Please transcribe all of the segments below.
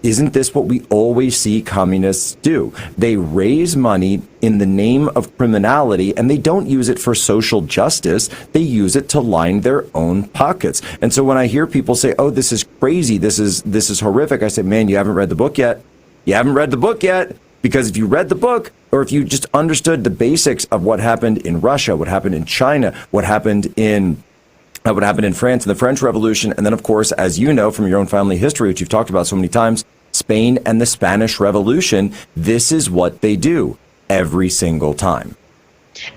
isn't this what we always see communists do? They raise money in the name of criminality, and they don't use it for social justice. They use it to line their own pockets. And so when I hear people say, oh, this is crazy, this is horrific, I say, man, you haven't read the book yet. You haven't read the book yet. Because if you read the book, or if you just understood the basics of what happened in Russia, what happened in China, what happened in France in the French Revolution, and then, of course, as you know from your own family history, which you've talked about so many times, Spain and the Spanish Revolution, this is what they do every single time.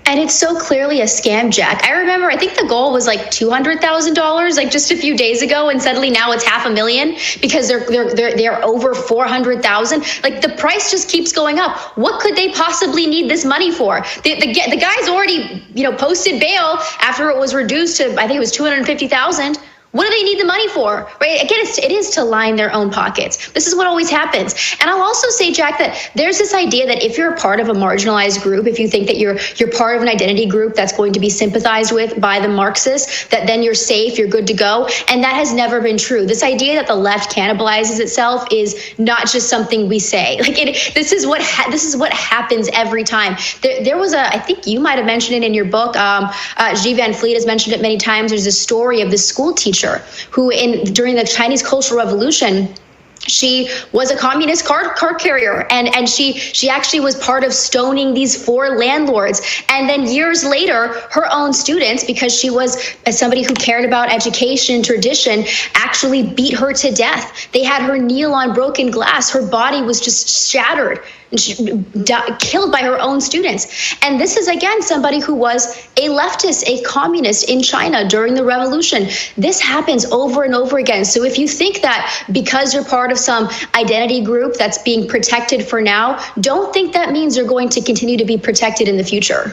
And it's so clearly a scam, Jack. I remember, I think the goal was like $200,000, like just a few days ago, and suddenly now it's $500,000 because they're over 400,000. Like the price just keeps going up. What could they possibly need this money for? The guy's already, posted bail after it was reduced to, I think it was 250,000. What do they need the money for? Right? Again, it is to line their own pockets. This is what always happens. And I'll also say, Jack, that there's this idea that if you're a part of a marginalized group, if you think that you're part of an identity group that's going to be sympathized with by the Marxists, that then you're safe, you're good to go. And that has never been true. This idea that the left cannibalizes itself is not just something we say. This is what happens every time. There was I think you might have mentioned it in your book. G. Van Fleet has mentioned it many times. There's a story of this school teacher who during the Chinese Cultural Revolution, she was a communist car carrier, and she actually was part of stoning these 4 landlords. And then years later, her own students, because she was somebody who cared about education, tradition, actually beat her to death. They had her kneel on broken glass. Her body was just shattered. And she killed by her own students. And this is, again, somebody who was a leftist, a communist in China during the revolution. This happens over and over again. So if you think that because you're part of some identity group that's being protected for now, don't think that means you're going to continue to be protected in the future.